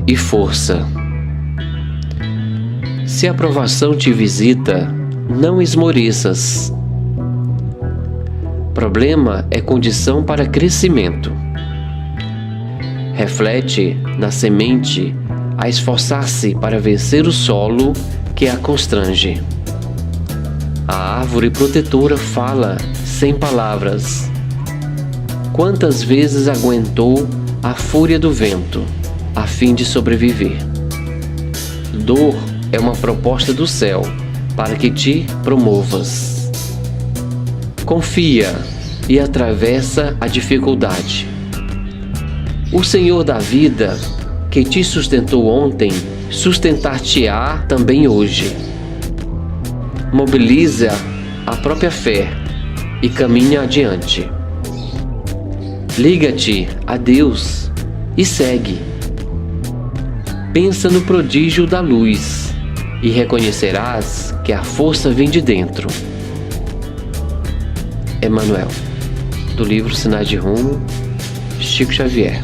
e força. Se a provação te visita, não esmoreças. Problema é condição para crescimento. Reflete na semente a esforçar-se para vencer o solo que a constrange. A árvore protetora fala sem palavras. Quantas vezes aguentou a fúria do vento a fim de sobreviver? Dor é uma proposta do céu para que te promovas. Confia e atravessa a dificuldade. O Senhor da vida, que te sustentou ontem, sustentar-te-á também hoje. Mobiliza a própria fé e caminha adiante. Liga-te a Deus e segue. Pensa no prodígio da luz e reconhecerás que a força vem de dentro. Emmanuel, do livro Sinais de Rumo, Chico Xavier.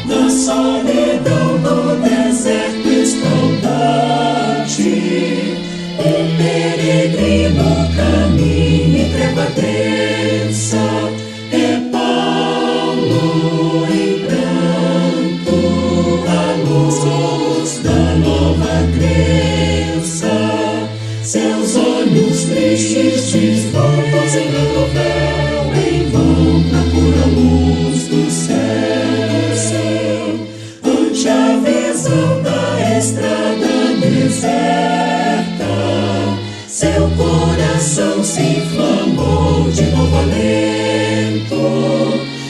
Na solidão do deserto espantante, um peregrino caminha em treva densa. É Paulo em pranto, a luz da nova crença. Seus olhos tristes desvão, sem o véu, em vão procura a luz do céu. Ante a visão da estrada deserta, seu coração se inflamou de novo alento.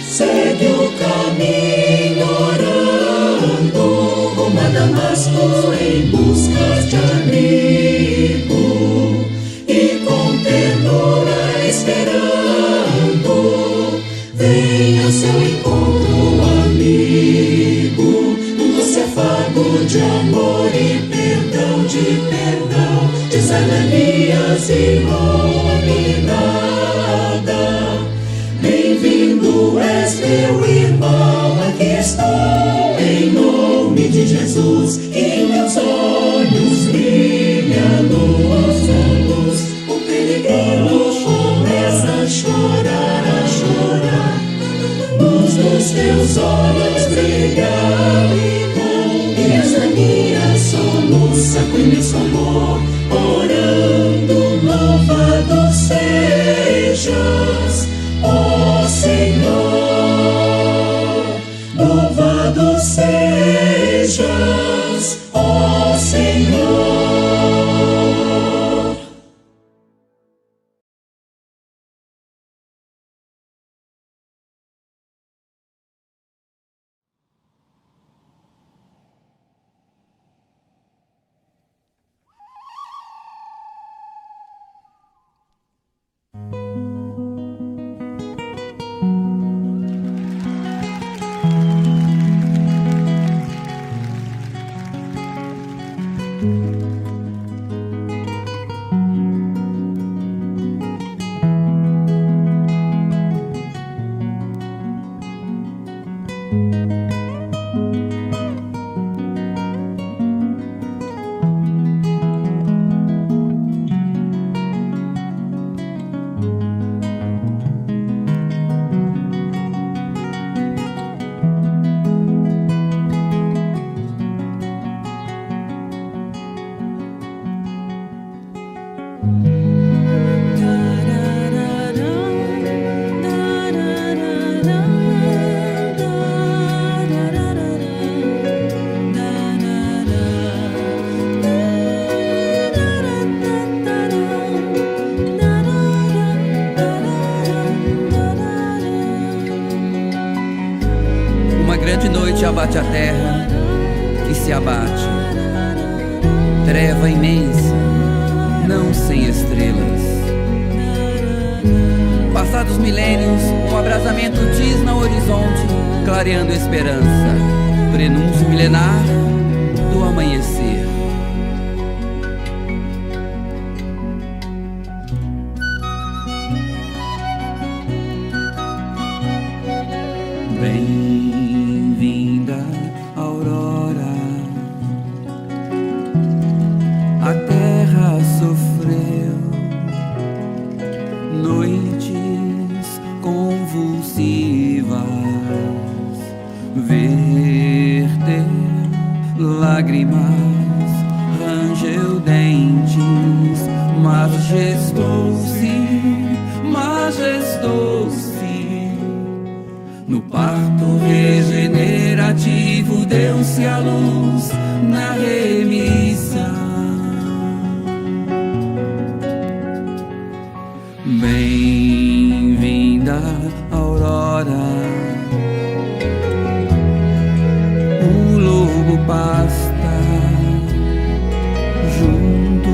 Segue o caminho orando, rumo a Damasco em busca de abrigo, e com ternura esperando, vem ao seu encontro, amigo, um doce afago de amor e perdão, de Ananias iluminada. Bem-vindo és, meu irmão, aqui estou, em nome de Jesus, e meus olhos brilha a luz. O peregrino começa a chorar, luz dos teus olhos brilha, e Ananias soluça com imenso amor, orando, louvado sejas, ó Senhor, louvado sejas, ó Senhor. bate a terra e se abate. Treva imensa, não sem estrelas. Passados milênios, um abrasamento tisna o horizonte, clareando esperança. Prenúncio milenar do amanhecer. Bem-vinda, aurora. A terra sofreu noites convulsivas, verteu lágrimas, rangeu dentes, majestou-se, majestou-se. No parto regenerativo deu-se a luz na remissão. Bem-vinda, aurora. O lobo pasta junto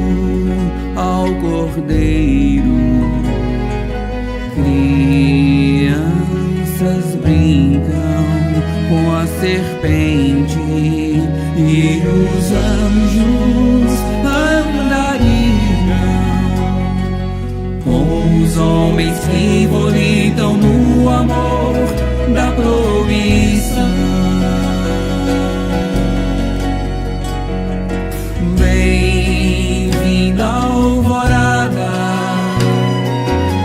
ao cordeiro. Crianças brincam com a serpente e os anjos andariam com os homens que volitam no amor da promissão. Bem-vinda, alvorada,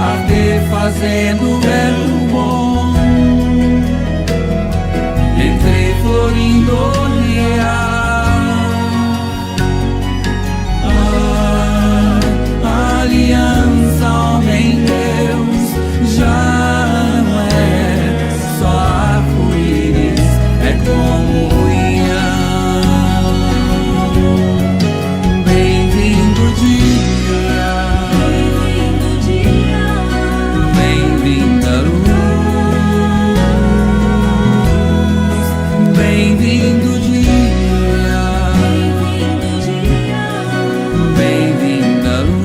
arder fazendo verbo bom, entre florindo olhar. A aliança, homem-deus, já não é só arco-íris, é comunhão. Bem-vindo dia, bem-vinda luz, bem-vindo dia, bem-vinda luz,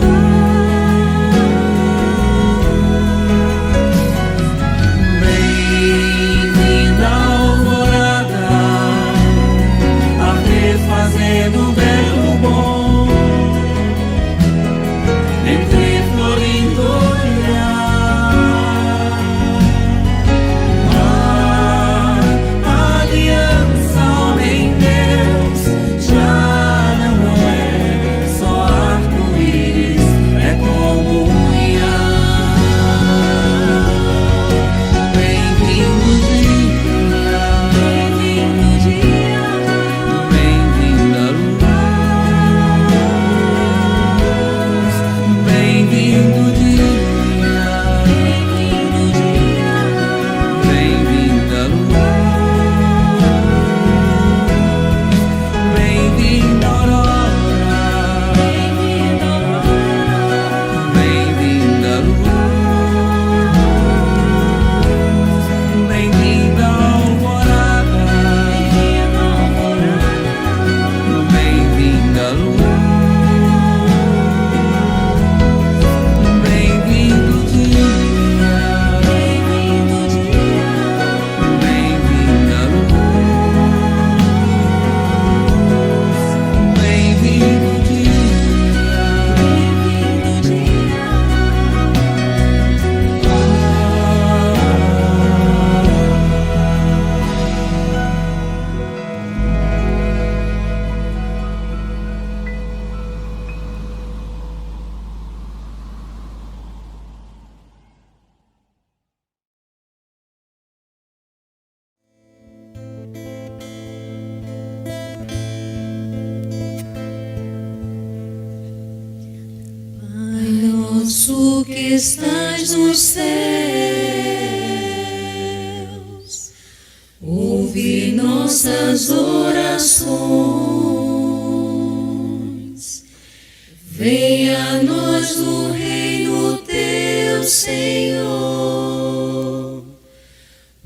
bem-vinda alvorada, arder fazendo belo bom, entre florindo olhar. A aliança, homem-deus, já não é só arco-íris, é comunhão. Bem-vindo dia, bem-vinda luz, bem-vindo dia, bem-vinda luz, bem-vinda aurora, bem-vinda luz, bem-vinda alvorada, bem-vinda luz, bem-vindo dia, bem-vinda luz, bem-vindo dia. Pai nosso que estás nos céus, ouve nossas orações. Venha a nós o reino teu, Senhor,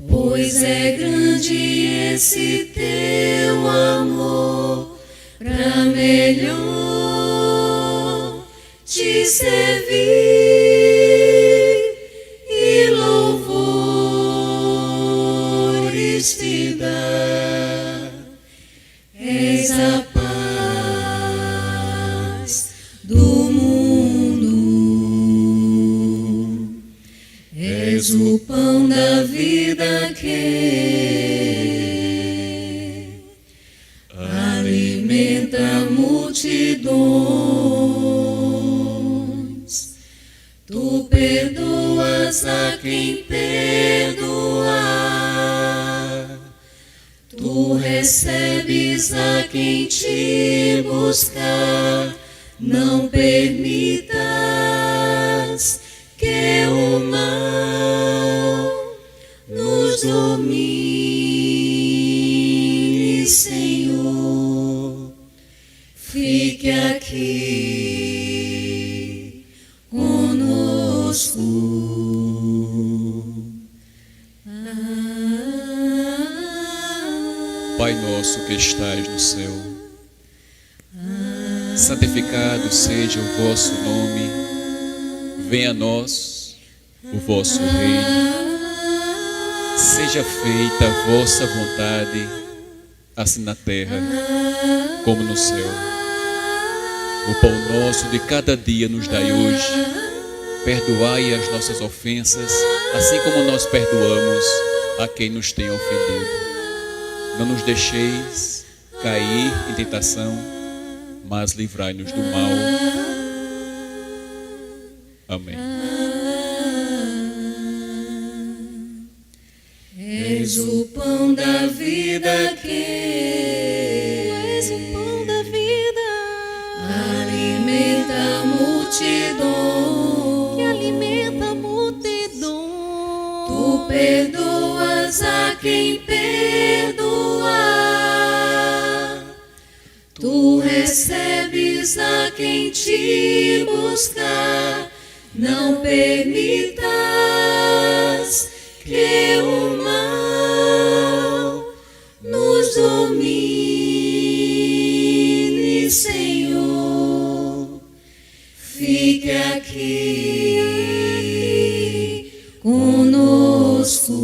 pois Pois é grande esse teu amor, pra melhor te servir, e louvores te dar. És a paz do mundo, és o pão da vida que alimenta multidões. Tu perdoas a quem perdoar, tu recebes a quem te buscar. Não permitas que o mal nos domine, Senhor. Fique aqui conosco. Pai nosso que estais no céu, santificado seja o vosso nome. Venha a nós o vosso reino. Seja feita a vossa vontade, assim na terra como no céu. O pão nosso de cada dia nos dai hoje. Perdoai as nossas ofensas, assim como nós perdoamos a quem nos tem ofendido. Não nos deixeis cair em tentação, mas livrai-nos do mal. Amém. És o pão da vida que és o pão da vida, alimenta multidões, que alimenta multidões. Tu perdoas a quem perdoar, tu recebes a quem te buscar. Não permitas que o mal nos domine, Senhor. Fique aqui conosco.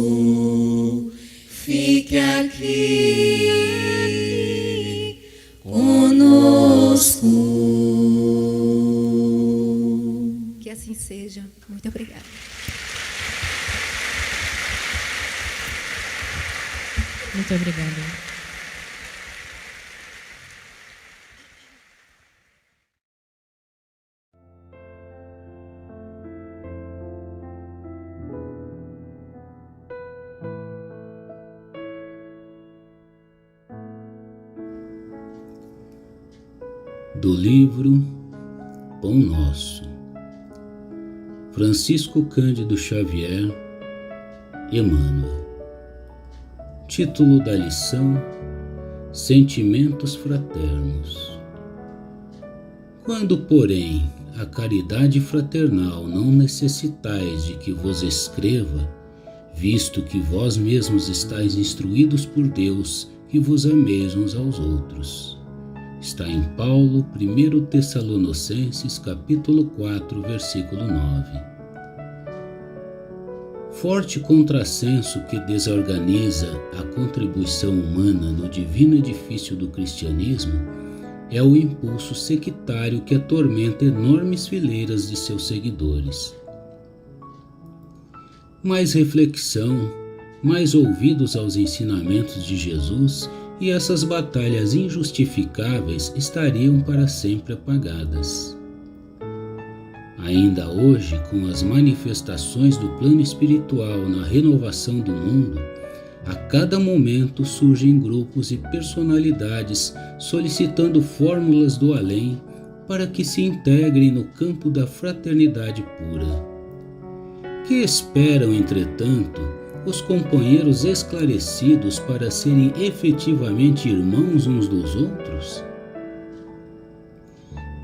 Fique aqui conosco. Que assim seja. Muito obrigada. Muito obrigada. Do livro Pão Nosso, Francisco Cândido Xavier, Emmanuel. Título da lição: Sentimentos Fraternos. Quando, porém, a caridade fraternal não necessitais de que vos escreva, visto que vós mesmos estáis instruídos por Deus que vos ameis uns aos outros. Está em Paulo, 1 Tessalonicenses, capítulo 4, versículo 9. Forte contrassenso que desorganiza a contribuição humana no divino edifício do cristianismo é o impulso sectário que atormenta enormes fileiras de seus seguidores. Mais reflexão, mais ouvidos aos ensinamentos de Jesus, e essas batalhas injustificáveis estariam para sempre apagadas. Ainda hoje, com as manifestações do plano espiritual na renovação do mundo, a cada momento surgem grupos e personalidades solicitando fórmulas do além para que se integrem no campo da fraternidade pura. Que esperam, entretanto, os companheiros esclarecidos para serem efetivamente irmãos uns dos outros?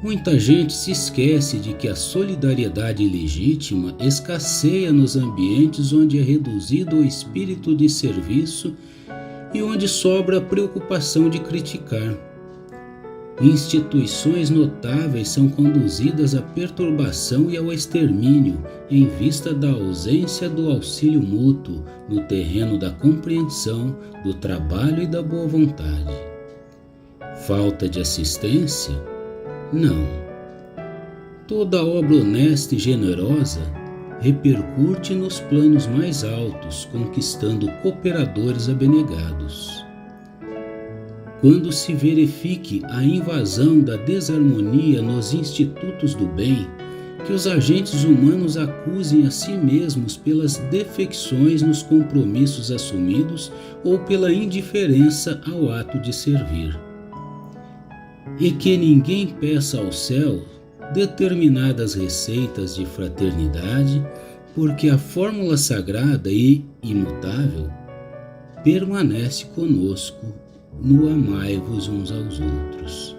Muita gente se esquece de que a solidariedade legítima escasseia nos ambientes onde é reduzido o espírito de serviço e onde sobra a preocupação de criticar. Instituições notáveis são conduzidas à perturbação e ao extermínio em vista da ausência do auxílio mútuo no terreno da compreensão, do trabalho e da boa vontade. Falta de assistência? Não. Toda obra honesta e generosa repercute nos planos mais altos, conquistando cooperadores abnegados. Quando se verifique a invasão da desarmonia nos institutos do bem, que os agentes humanos acusem a si mesmos pelas defecções nos compromissos assumidos ou pela indiferença ao ato de servir. E que ninguém peça ao céu determinadas receitas de fraternidade, porque a fórmula sagrada e imutável permanece conosco no amai-vos uns aos outros.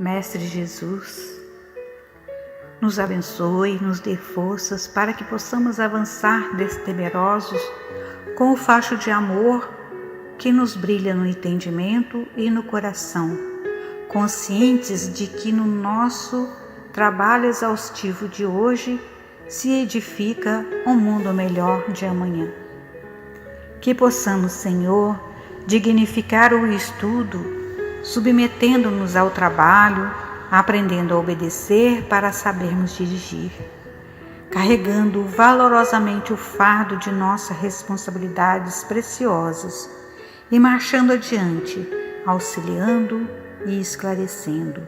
Mestre Jesus, nos abençoe, nos dê forças para que possamos avançar destemerosos com o facho de amor que nos brilha no entendimento e no coração, conscientes de que no nosso trabalho exaustivo de hoje se edifica um mundo melhor de amanhã. Que possamos, Senhor, dignificar o estudo, submetendo-nos ao trabalho, aprendendo a obedecer para sabermos dirigir, carregando valorosamente o fardo de nossas responsabilidades preciosas e marchando adiante, auxiliando e esclarecendo,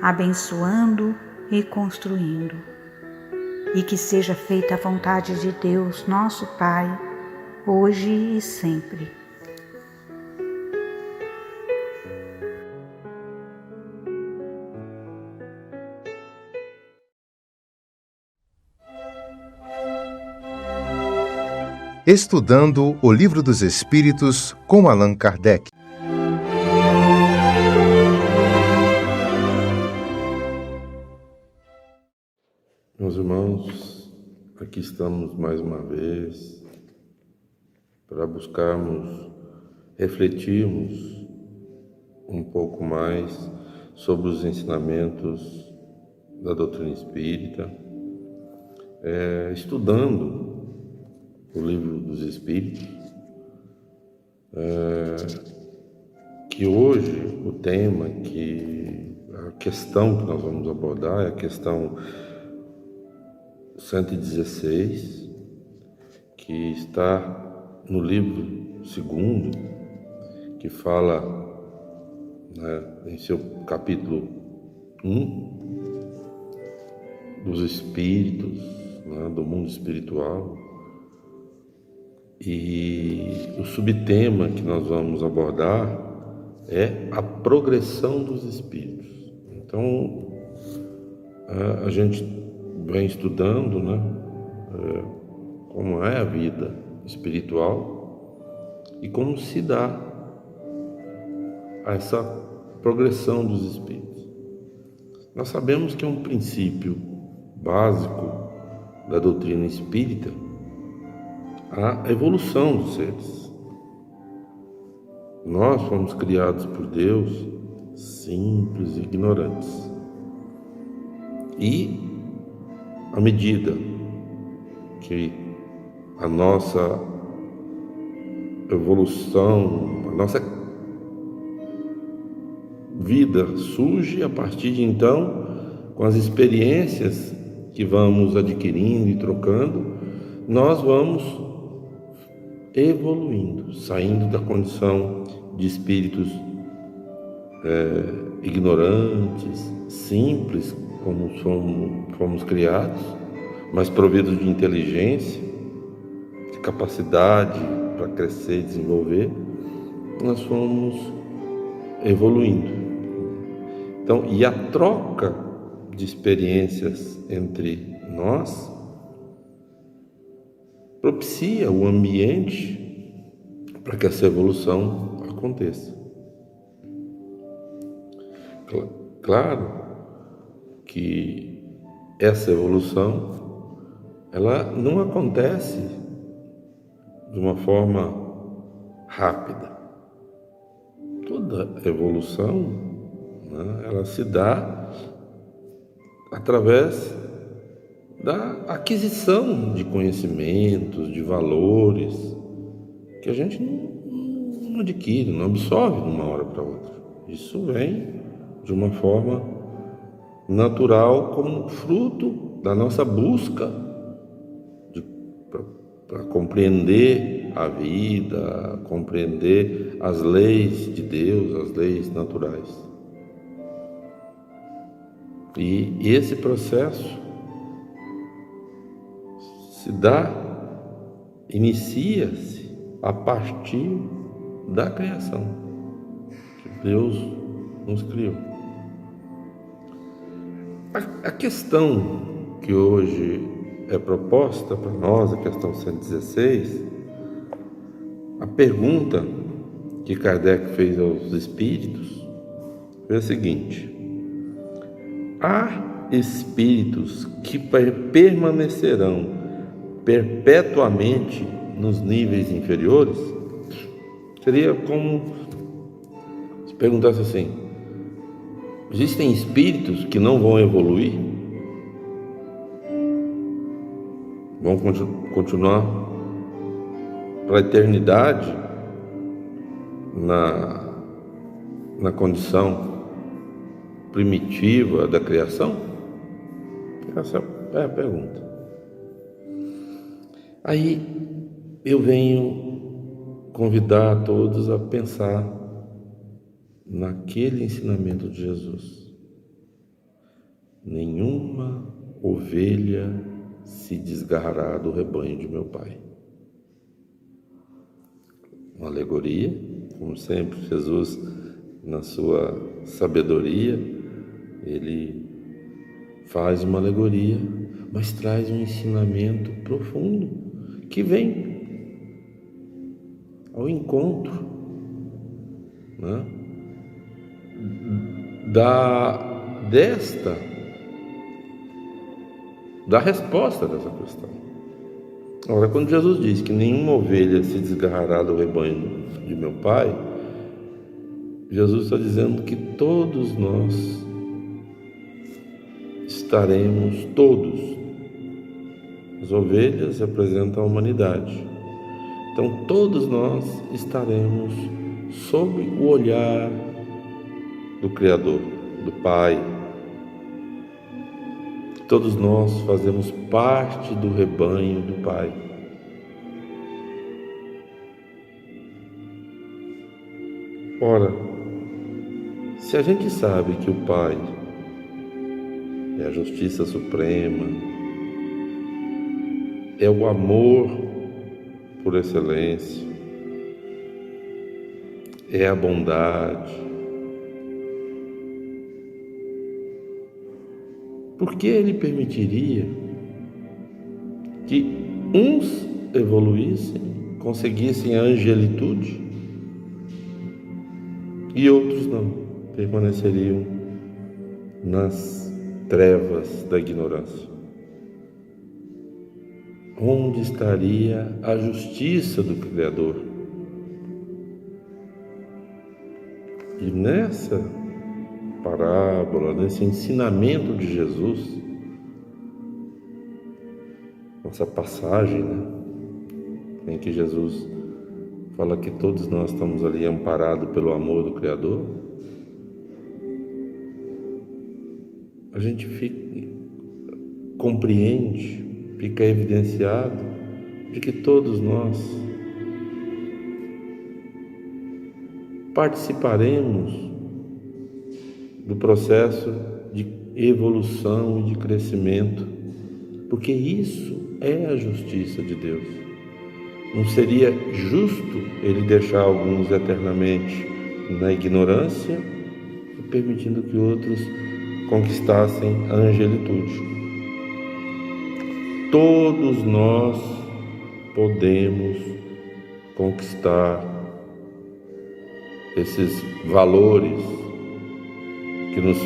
abençoando e construindo. E que seja feita a vontade de Deus, nosso Pai, hoje e sempre. Estudando o Livro dos Espíritos com Allan Kardec. Meus irmãos, aqui estamos mais uma vez para buscarmos, refletirmos um pouco mais sobre os ensinamentos da doutrina espírita, estudando o Livro dos Espíritos, que hoje o tema, a questão que nós vamos abordar é a questão 116, que está no livro 2º, que fala, em seu capítulo 1, dos espíritos, do mundo espiritual. E o subtema que nós vamos abordar é a progressão dos espíritos. Então, a gente vem estudando, como é a vida espiritual e como se dá essa progressão dos espíritos. Nós sabemos que é um princípio básico da doutrina espírita a evolução dos seres. Nós fomos criados por Deus simples e ignorantes. E, à medida que a nossa evolução, a nossa vida surge, a partir de então, com as experiências que vamos adquirindo e trocando, nós vamos evoluindo, saindo da condição de espíritos ignorantes, simples, como fomos criados, mas providos de inteligência, de capacidade para crescer e desenvolver, nós fomos evoluindo. Então, e a troca de experiências entre nós propicia o ambiente para que essa evolução aconteça. Claro que essa evolução, ela não acontece de uma forma rápida. Toda evolução, né, ela se dá através da aquisição de conhecimentos, de valores, que a gente não adquire, não absorve de uma hora para outra. Isso vem de uma forma natural, como fruto da nossa busca para compreender a vida, compreender as leis de Deus, as leis naturais. E esse processo inicia-se a partir da criação que Deus nos criou. A questão que hoje é proposta para nós, a questão 116, a pergunta que Kardec fez aos espíritos foi a seguinte: há espíritos que permanecerão perpetuamente nos níveis inferiores? Seria como se perguntasse assim: existem espíritos que não vão evoluir? Vão continuar para a eternidade na condição primitiva da criação? Essa é a pergunta. Aí eu venho convidar a todos a pensar naquele ensinamento de Jesus: nenhuma ovelha se desgarrará do rebanho de meu Pai. Uma alegoria, como sempre, Jesus, na sua sabedoria, ele faz uma alegoria, mas traz um ensinamento profundo que vem ao encontro, né, da resposta dessa questão. Agora, quando Jesus diz que nenhuma ovelha se desgarrará do rebanho de meu Pai, Jesus está dizendo que todos nós estaremos, as ovelhas representam a humanidade, então todos nós estaremos sob o olhar do Criador, do Pai. Todos nós fazemos parte do rebanho do Pai. Ora, se a gente sabe que o Pai é a justiça suprema, é o amor por excelência, é a bondade, por que Ele permitiria que uns evoluíssem, conseguissem a angelitude e outros não, permaneceriam nas trevas da ignorância? Onde estaria a justiça do Criador? E nessa parábola, nesse ensinamento de Jesus, nossa passagem, né, em que Jesus fala que todos nós estamos ali amparados pelo amor do Criador, a gente compreende, fica evidenciado de que todos nós participaremos do processo de evolução e de crescimento, porque isso é a justiça de Deus. Não seria justo ele deixar alguns eternamente na ignorância e permitindo que outros conquistassem a angelitude. Todos nós podemos conquistar esses valores que nos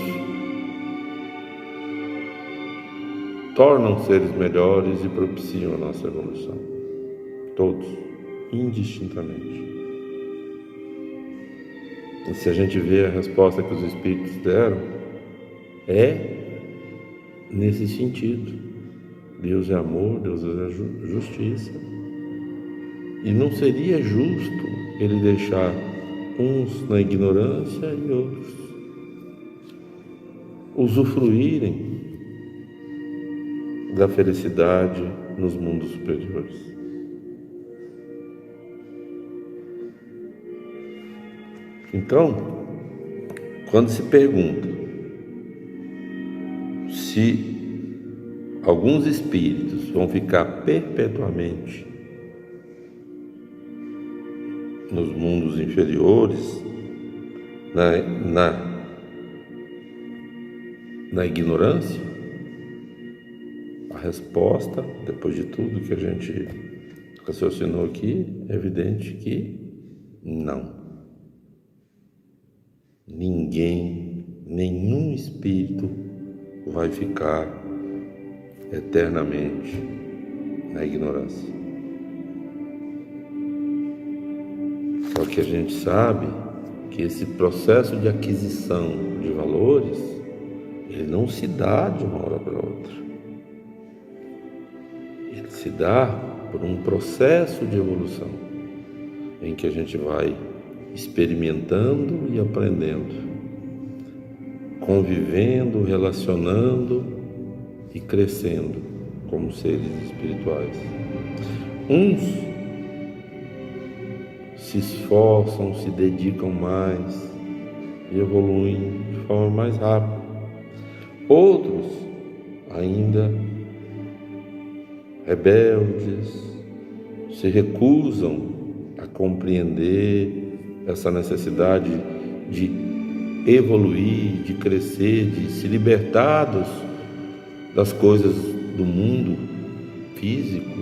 tornam seres melhores e propiciam a nossa evolução. Todos, indistintamente. E se a gente vê a resposta que os Espíritos deram, é nesse sentido. Deus é amor, Deus é justiça. E não seria justo ele deixar uns na ignorância e outros usufruírem da felicidade nos mundos superiores. Então, quando se pergunta se alguns espíritos vão ficar perpetuamente nos mundos inferiores, na ignorância, a resposta, depois de tudo que a gente raciocinou aqui, é evidente que não. Nenhum espírito vai ficar eternamente na ignorância. Só que a gente sabe que esse processo de aquisição de valores, ele não se dá de uma hora para outra. Ele se dá por um processo de evolução, em que a gente vai experimentando e aprendendo, convivendo, relacionando e crescendo como seres espirituais. Uns se esforçam, se dedicam mais e evoluem de forma mais rápida. Outros ainda rebeldes se recusam a compreender essa necessidade de evoluir, de crescer, de se libertar das coisas do mundo físico,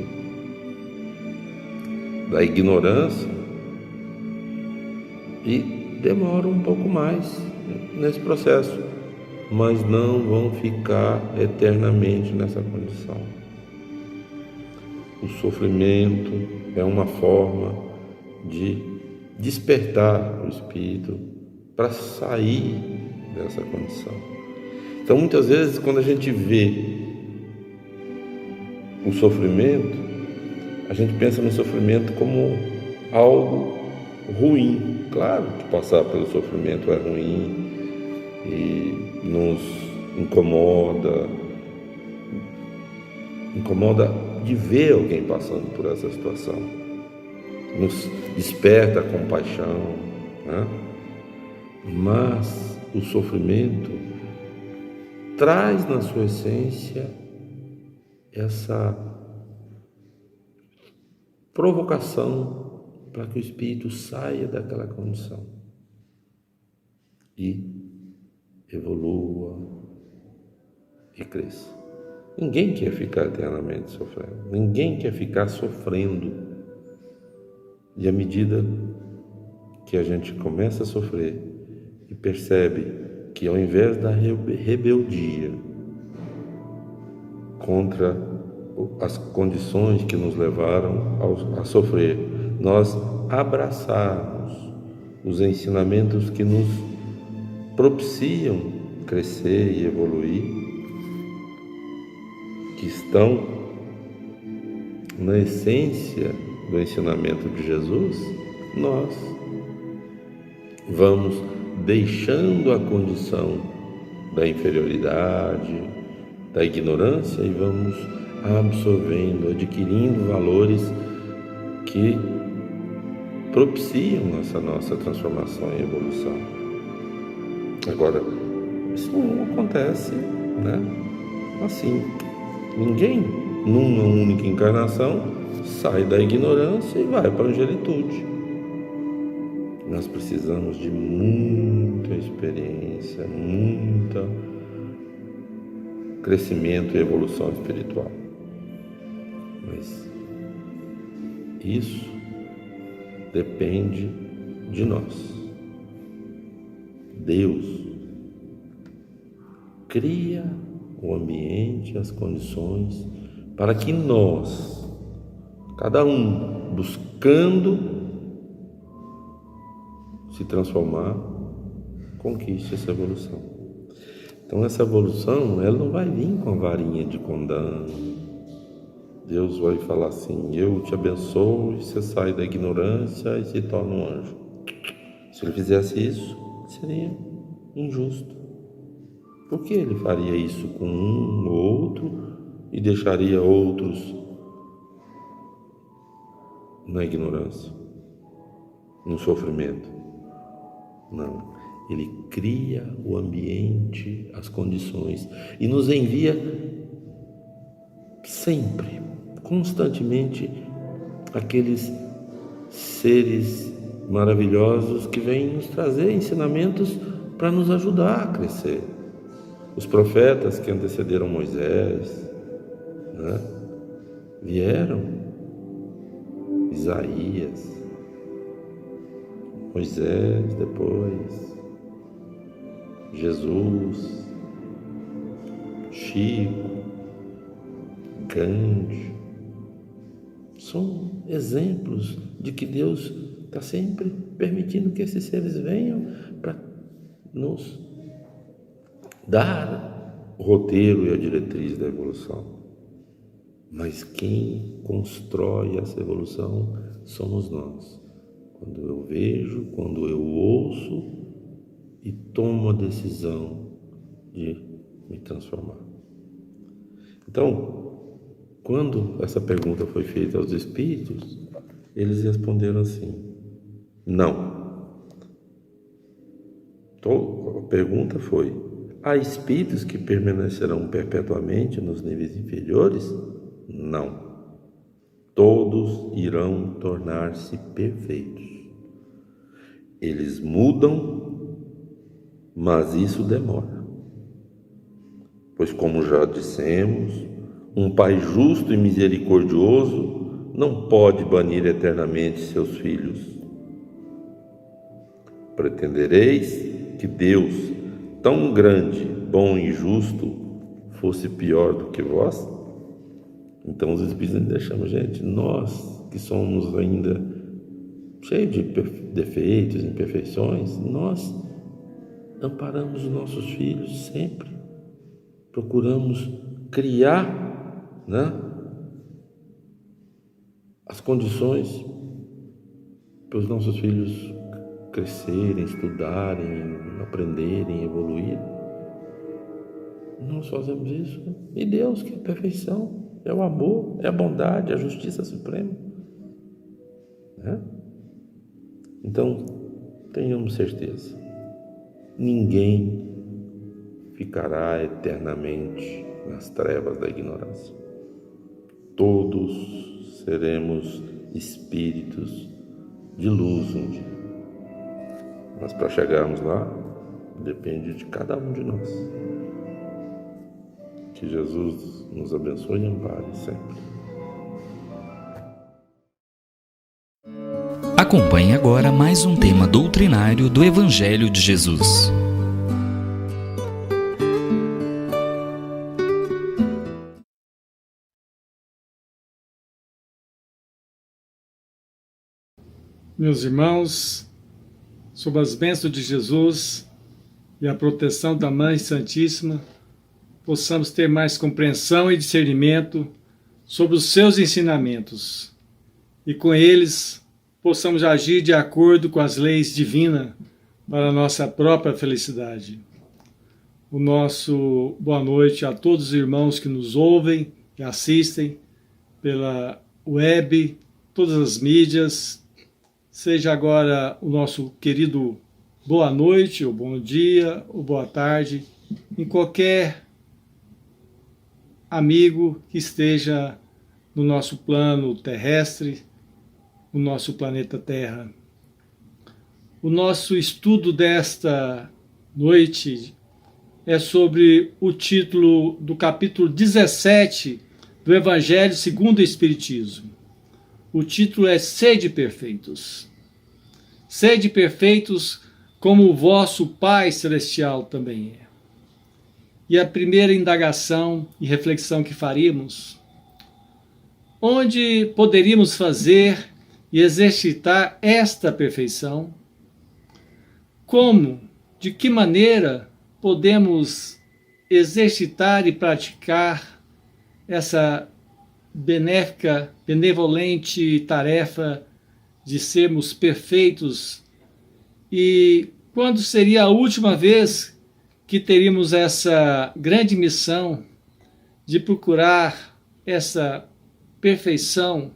da ignorância, e demoram um pouco mais nesse processo, mas não vão ficar eternamente nessa condição. O sofrimento é uma forma de despertar o espírito para sair dessa condição. Então, muitas vezes, quando a gente vê o sofrimento, a gente pensa no sofrimento como algo ruim. Claro que passar pelo sofrimento é ruim e nos incomoda de ver alguém passando por essa situação. Nos desperta a compaixão, né? Mas o sofrimento traz na sua essência essa provocação para que o espírito saia daquela condição e evolua e cresça. Ninguém quer ficar eternamente sofrendo, ninguém quer ficar sofrendo. E à medida que a gente começa a sofrer e percebe que ao invés da rebeldia contra as condições que nos levaram a sofrer, nós abraçarmos os ensinamentos que nos propiciam crescer e evoluir, que estão na essência do ensinamento de Jesus, nós vamos deixando a condição da inferioridade, da ignorância, e vamos absorvendo, adquirindo valores que propiciam essa nossa transformação e evolução. Agora, isso não acontece, né? Assim, ninguém, numa única encarnação, sai da ignorância e vai para a angelitude. Nós precisamos de muita experiência, muito crescimento e evolução espiritual. Mas isso depende de nós. Deus cria o ambiente, as condições para que nós, cada um buscando se transformar, conquiste essa evolução. Então essa evolução, ela não vai vir com a varinha de condão. Deus vai falar assim: eu te abençoo, e você sai da ignorância e se torna um anjo. Se ele fizesse isso, seria injusto. Por que ele faria isso com um ou outro e deixaria outros na ignorância, no sofrimento? Não, ele cria o ambiente, as condições e nos envia sempre, constantemente, aqueles seres maravilhosos que vêm nos trazer ensinamentos para nos ajudar a crescer. Os profetas que antecederam Moisés, né, vieram, Isaías, Moisés, depois Jesus, Chico, Gandhi, são exemplos de que Deus está sempre permitindo que esses seres venham para nos dar o roteiro e a diretriz da evolução. Mas quem constrói essa evolução somos nós. Quando eu vejo, quando eu ouço e tomo a decisão de me transformar. Então, quando essa pergunta foi feita aos espíritos, eles responderam assim: não. Então, a pergunta foi: há espíritos que permanecerão perpetuamente nos níveis inferiores? Não. Todos irão tornar-se perfeitos. Eles mudam, mas isso demora. Pois, como já dissemos, um Pai justo e misericordioso não pode banir eternamente seus filhos. Pretendereis que Deus, tão grande, bom e justo, fosse pior do que vós? Então os espíritos deixamos, gente, nós que somos ainda cheios de defeitos, imperfeições, nós amparamos os nossos filhos sempre, procuramos criar, né, as condições para os nossos filhos crescerem, estudarem, aprenderem, evoluir. Nós fazemos isso. E Deus, que é a perfeição, é o amor, é a bondade, é a justiça suprema, né? Então, tenhamos certeza, ninguém ficará eternamente nas trevas da ignorância. Todos seremos espíritos de luz um dia. Mas para chegarmos lá, depende de cada um de nós. Que Jesus nos abençoe e ampare sempre. Acompanhe agora mais um tema doutrinário do Evangelho de Jesus. Meus irmãos, sob as bênçãos de Jesus e a proteção da Mãe Santíssima, possamos ter mais compreensão e discernimento sobre os seus ensinamentos e com eles possamos agir de acordo com as leis divinas para a nossa própria felicidade. O nosso boa noite a todos os irmãos que nos ouvem e assistem pela web, todas as mídias. Seja agora o nosso querido boa noite, ou bom dia, ou boa tarde, em qualquer amigo que esteja no nosso plano terrestre, no nosso planeta Terra. O nosso estudo desta noite é sobre o título do capítulo 17 do Evangelho segundo o Espiritismo. O título é Sede Perfeitos. Sede perfeitos como o vosso Pai Celestial também é. E a primeira indagação e reflexão que faríamos: onde poderíamos fazer e exercitar esta perfeição? Como, de que maneira podemos exercitar e praticar essa benéfica, benevolente tarefa de sermos perfeitos? E quando seria a última vez que teríamos essa grande missão de procurar essa perfeição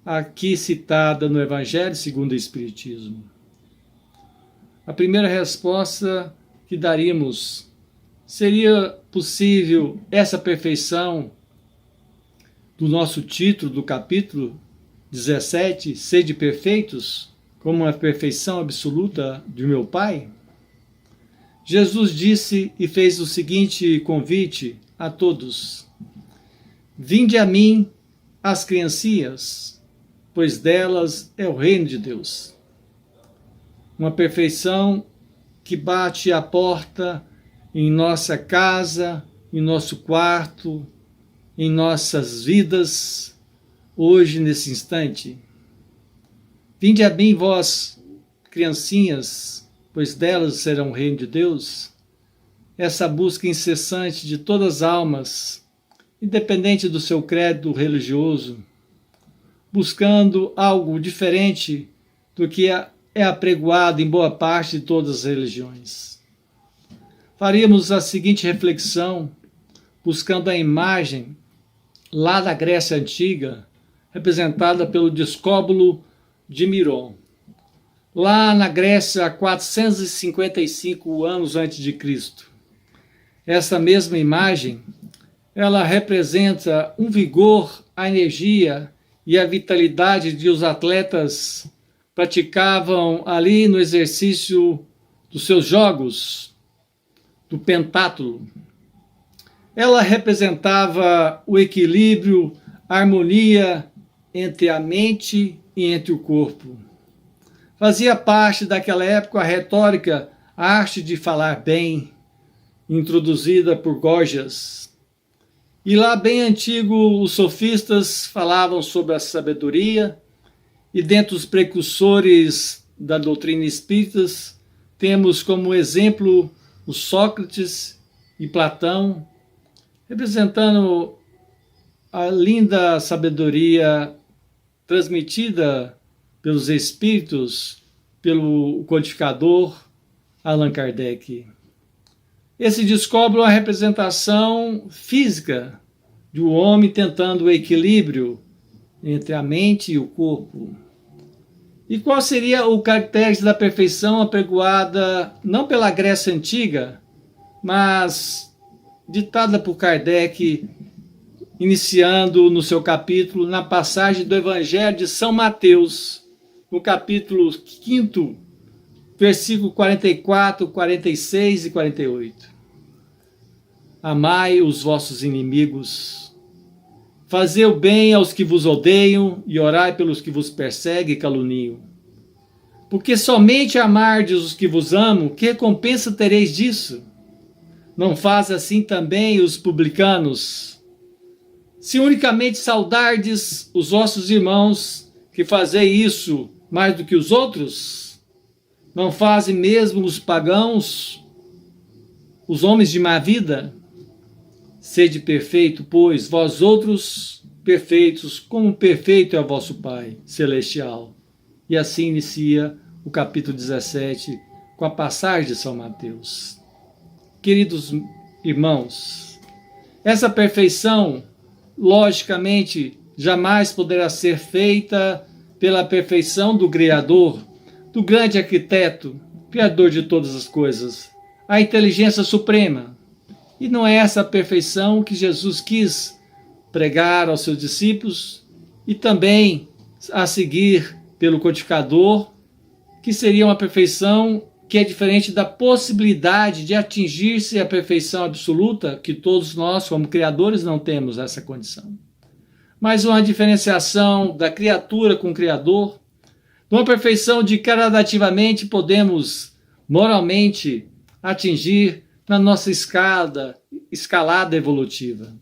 aqui citada no Evangelho segundo o Espiritismo? A primeira resposta que daríamos: seria possível essa perfeição do nosso título do capítulo 17, Sede Perfeitos, como a perfeição absoluta de meu Pai? Jesus disse e fez o seguinte convite a todos: vinde a mim as criancinhas, pois delas é o reino de Deus. Uma perfeição que bate à porta em nossa casa, em nosso quarto, em nossas vidas, hoje, nesse instante. Vinde a mim, vós, criancinhas, pois delas serão o reino de Deus. Essa busca incessante de todas as almas, independente do seu credo religioso, buscando algo diferente do que é apregoado em boa parte de todas as religiões. Faríamos a seguinte reflexão, buscando a imagem lá da Grécia Antiga, representada pelo Discóbulo de Miron. Lá na Grécia, há 455 anos antes de Cristo. Essa mesma imagem, ela representa um vigor, a energia e a vitalidade que os atletas praticavam ali no exercício dos seus jogos, do pentátulo. Ela representava o equilíbrio, a harmonia entre a mente e entre o corpo. Fazia parte daquela época a retórica, a arte de falar bem, introduzida por Gorgias. E lá bem antigo, os sofistas falavam sobre a sabedoria, e dentre os precursores da doutrina espírita, temos como exemplo o Sócrates e Platão, representando a linda sabedoria transmitida pelos espíritos, pelo codificador Allan Kardec. Esse descobre uma representação física do homem tentando o equilíbrio entre a mente e o corpo. E qual seria o caractere da perfeição apregoada não pela Grécia Antiga, mas ditada por Kardec, iniciando no seu capítulo, na passagem do Evangelho de São Mateus, no capítulo 5, versículo 44, 46 e 48. Amai os vossos inimigos, fazei o bem aos que vos odeiam e orai pelos que vos perseguem e caluniam. Porque somente amardes os que vos amam, que recompensa tereis disso? Não faz assim também os publicanos? Se unicamente saudardes os vossos irmãos, que fazei isso mais do que os outros? Não fazem mesmo os pagãos, os homens de má vida? Sede perfeito, pois, vós outros perfeitos, como perfeito é o vosso Pai Celestial. E assim inicia o capítulo 17, com a passagem de São Mateus. Queridos irmãos, essa perfeição, logicamente, jamais poderá ser feita pela perfeição do Criador, do grande arquiteto, Criador de todas as coisas, a inteligência suprema. E não é essa perfeição que Jesus quis pregar aos seus discípulos e também a seguir pelo codificador, que seria uma perfeição que é diferente da possibilidade de atingir-se a perfeição absoluta, que todos nós, como criadores, não temos essa condição. Mas uma diferenciação da criatura com o Criador, de uma perfeição de que gradativamente podemos moralmente atingir na nossa escalada evolutiva.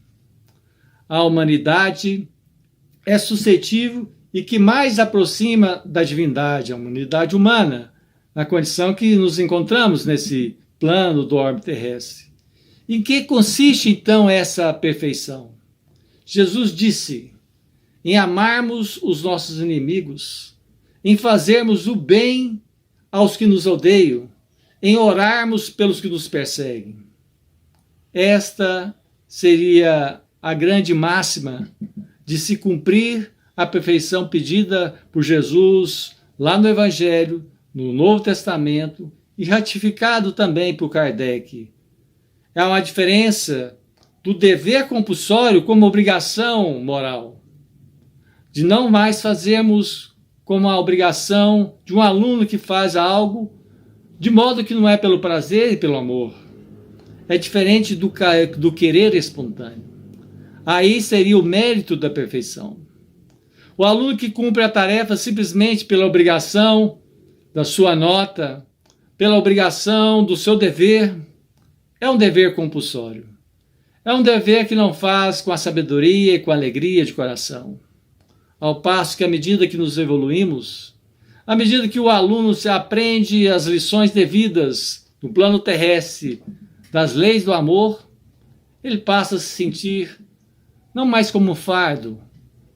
A humanidade é suscetível e que mais aproxima da divindade, a humanidade humana, na condição que nos encontramos nesse plano do orbe terrestre. Em que consiste, então, essa perfeição? Jesus disse: em amarmos os nossos inimigos, em fazermos o bem aos que nos odeiam, em orarmos pelos que nos perseguem. Esta seria a grande máxima de se cumprir a perfeição pedida por Jesus lá no Evangelho, no Novo Testamento e ratificado também por Kardec. É uma diferença do dever compulsório como obrigação moral, de não mais fazermos como a obrigação de um aluno que faz algo de modo que não é pelo prazer e pelo amor. É diferente do querer espontâneo. Aí seria o mérito da perfeição. O aluno que cumpre a tarefa simplesmente pela obrigação da sua nota, pela obrigação do seu dever, é um dever compulsório. É um dever que não faz com a sabedoria e com a alegria de coração. Ao passo que, à medida que nos evoluímos, à medida que o aluno se aprende as lições devidas no plano terrestre das leis do amor, ele passa a se sentir não mais como um fardo,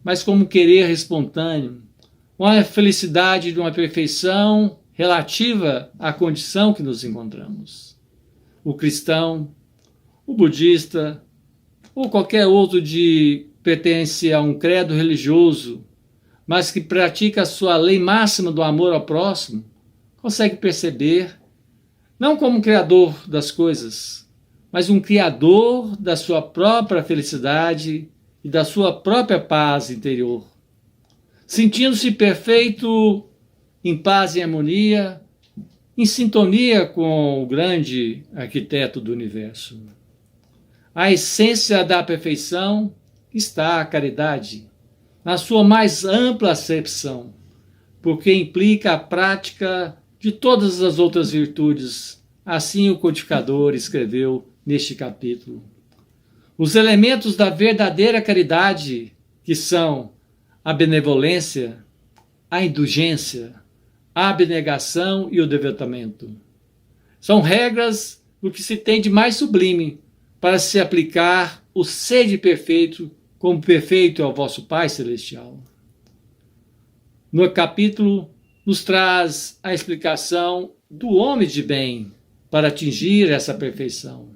mas como um querer espontâneo, uma felicidade de uma perfeição relativa à condição que nos encontramos. O cristão, o budista, ou qualquer outro que pertence a um credo religioso, mas que pratica a sua lei máxima do amor ao próximo, consegue perceber, não como um criador das coisas, mas um criador da sua própria felicidade e da sua própria paz interior, sentindo-se perfeito, em paz e harmonia, em sintonia com o grande arquiteto do universo. A essência da perfeição está a caridade, na sua mais ampla acepção, porque implica a prática de todas as outras virtudes. Assim o codificador escreveu neste capítulo. Os elementos da verdadeira caridade, que são a benevolência, a indulgência, a abnegação e o devotamento, são regras do que se tem de mais sublime para se aplicar o sede perfeito, como perfeito é o vosso Pai Celestial. No capítulo, nos traz a explicação do homem de bem para atingir essa perfeição.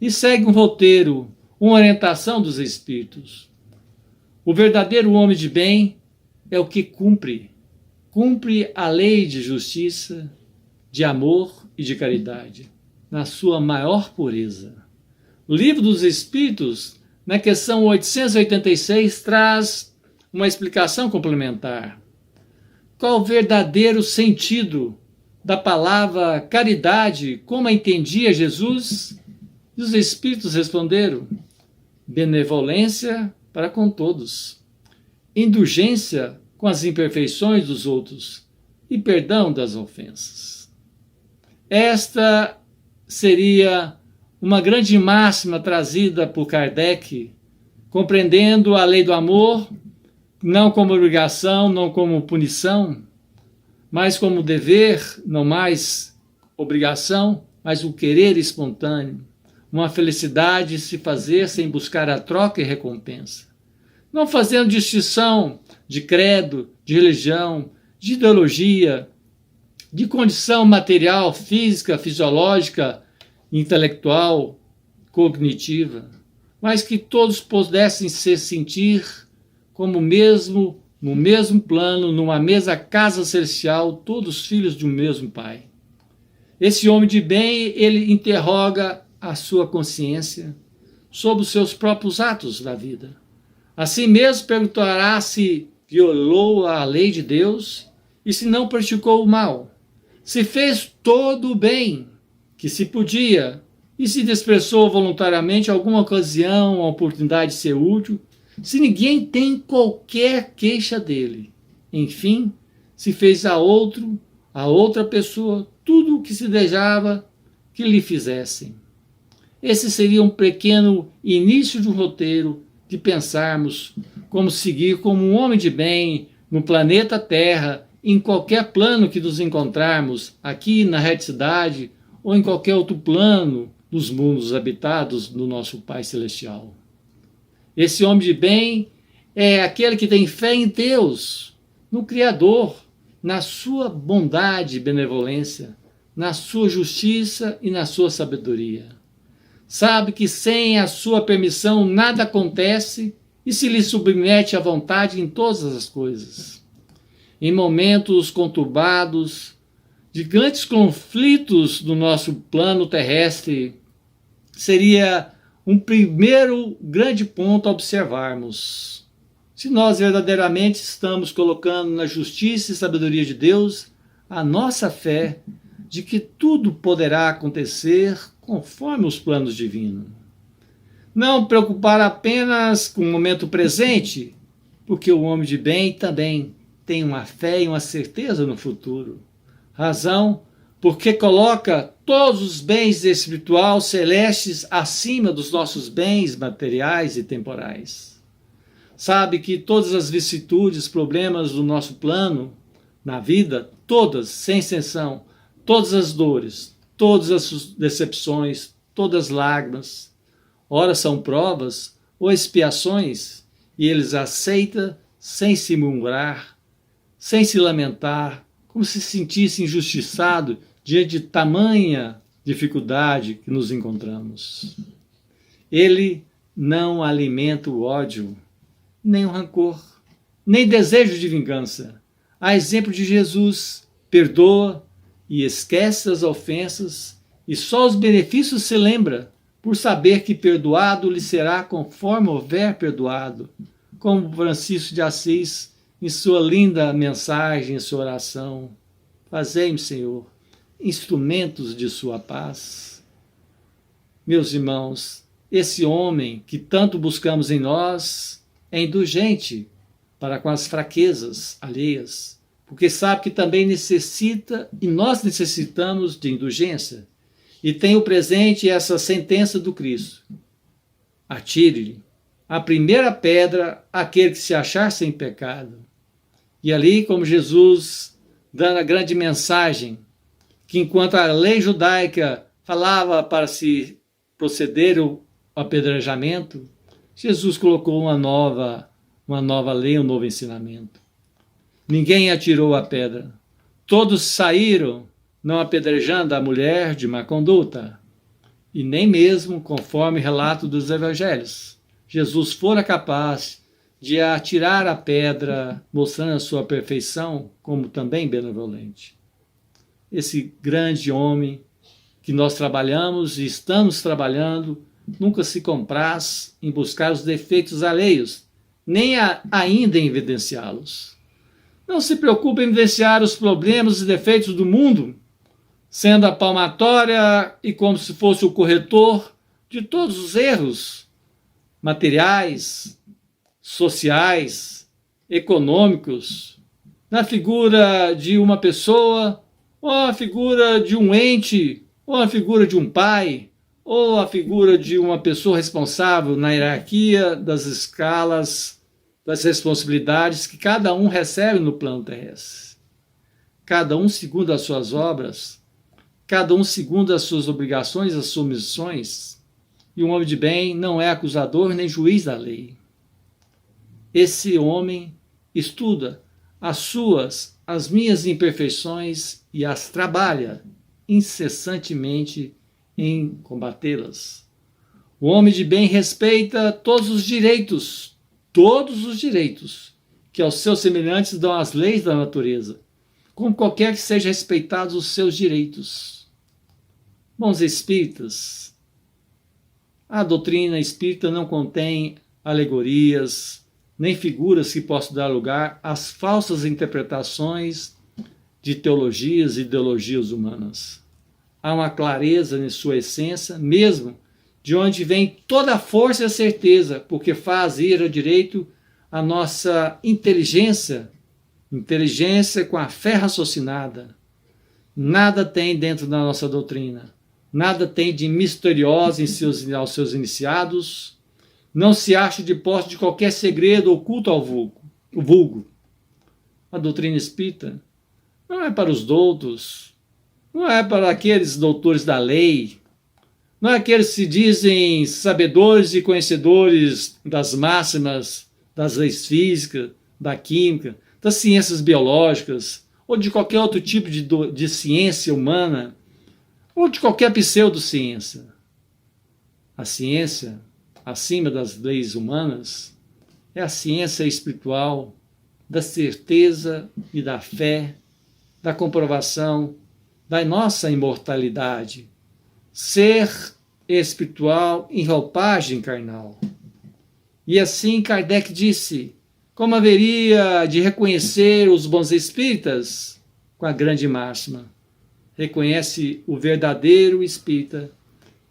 E segue um roteiro, uma orientação dos Espíritos. O verdadeiro homem de bem é o que cumpre a lei de justiça, de amor e de caridade, na sua maior pureza. O Livro dos Espíritos, na questão 886, traz uma explicação complementar. Qual o verdadeiro sentido da palavra caridade, como a entendia Jesus? E os Espíritos responderam: benevolência para com todos, indulgência com as imperfeições dos outros e perdão das ofensas. Esta seria uma grande máxima trazida por Kardec, compreendendo a lei do amor, não como obrigação, não como punição, mas como dever, não mais obrigação, mas o querer espontâneo, uma felicidade de se fazer sem buscar a troca e recompensa. Não fazendo distinção de credo, de religião, de ideologia, de condição material, física, fisiológica, intelectual, cognitiva, mas que todos pudessem se sentir como no mesmo plano, numa mesma casa celestial, todos filhos de um mesmo Pai. Esse homem de bem, ele interroga a sua consciência sobre os seus próprios atos da vida, Assim mesmo perguntará se violou a lei de Deus e se não praticou o mal, se fez todo o bem que se podia e se desprezou voluntariamente alguma ocasião, a oportunidade de ser útil, se ninguém tem qualquer queixa dele. Enfim, se fez a outra pessoa, tudo o que se desejava que lhe fizessem. Esse seria um pequeno início de um roteiro de pensarmos como seguir como um homem de bem no planeta Terra, em qualquer plano que nos encontrarmos, aqui na retidade ou em qualquer outro plano dos mundos habitados do nosso Pai Celestial. Esse homem de bem é aquele que tem fé em Deus, no Criador, na sua bondade e benevolência, na sua justiça e na sua sabedoria. Sabe que sem a sua permissão nada acontece e se lhe submete à vontade em todas as coisas. Em momentos conturbados, de grandes conflitos do nosso plano terrestre, seria um primeiro grande ponto a observarmos. Se nós verdadeiramente estamos colocando na justiça e sabedoria de Deus a nossa fé de que tudo poderá acontecer conforme os planos divinos. Não preocupar apenas com o momento presente, porque o homem de bem também tem uma fé e uma certeza no futuro. Razão porque coloca todos os bens espiritual celestes acima dos nossos bens materiais e temporais. Sabe que todas as vicissitudes, problemas do nosso plano, na vida, todas, sem exceção, todas as dores, todas as decepções, todas as lágrimas, ora são provas ou expiações, e eles aceitam sem se murmurar, sem se lamentar, como se sentisse injustiçado diante de tamanha dificuldade que nos encontramos. Ele não alimenta o ódio, nem o rancor, nem desejo de vingança. A exemplo de Jesus, perdoa e esquece as ofensas, e só os benefícios se lembra, por saber que perdoado lhe será conforme houver perdoado, como Francisco de Assis, em sua linda mensagem, em sua oração. Fazei-me, Senhor, instrumentos de sua paz. Meus irmãos, esse homem que tanto buscamos em nós é indulgente para com as fraquezas alheias, porque sabe que também necessita, e nós necessitamos de indulgência, e tem o presente essa sentença do Cristo. Atire-lhe a primeira pedra aquele que se achar sem pecado. E ali, como Jesus, dando a grande mensagem, que enquanto a lei judaica falava para se proceder ao apedrejamento, Jesus colocou uma nova lei, um novo ensinamento. Ninguém atirou a pedra. Todos saíram, não apedrejando a mulher de má conduta. E nem mesmo, conforme relato dos evangelhos, Jesus fora capaz de atirar a pedra, mostrando a sua perfeição, como também benevolente. Esse grande homem que nós trabalhamos e estamos trabalhando, nunca se compraz em buscar os defeitos alheios, nem ainda em evidenciá-los. Não se preocupe em evidenciar os problemas e defeitos do mundo, sendo a palmatória e como se fosse o corretor de todos os erros materiais, sociais, econômicos, na figura de uma pessoa, ou a figura de um ente, ou a figura de um pai, ou a figura de uma pessoa responsável na hierarquia das escalas, das responsabilidades que cada um recebe no plano terrestre. Cada um segundo as suas obras, cada um segundo as suas obrigações, as suas missões, e um homem de bem não é acusador nem juiz da lei. Esse homem estuda as minhas imperfeições e as trabalha incessantemente em combatê-las. O homem de bem respeita todos os direitos que aos seus semelhantes dão as leis da natureza, como qualquer que seja respeitados os seus direitos. Bons espíritas, a doutrina espírita não contém alegorias, nem figuras que possam dar lugar às falsas interpretações de teologias e ideologias humanas. Há uma clareza em sua essência, mesmo de onde vem toda a força e a certeza, porque faz ir ao direito a nossa inteligência com a fé raciocinada. Nada tem dentro da nossa doutrina, nada tem de misterioso aos seus iniciados, não se acha de posse de qualquer segredo oculto ao vulgo. A doutrina espírita não é para os doutos, não é para aqueles doutores da lei, não é aqueles que se dizem sabedores e conhecedores das máximas, das leis físicas, da química, das ciências biológicas, ou de qualquer outro tipo de ciência humana, ou de qualquer pseudociência. A ciência, acima das leis humanas, é a ciência espiritual da certeza e da fé, da comprovação da nossa imortalidade, ser espiritual em roupagem carnal. E assim Kardec disse: como haveria de reconhecer os bons espíritas? Com a grande máxima: reconhece o verdadeiro espírita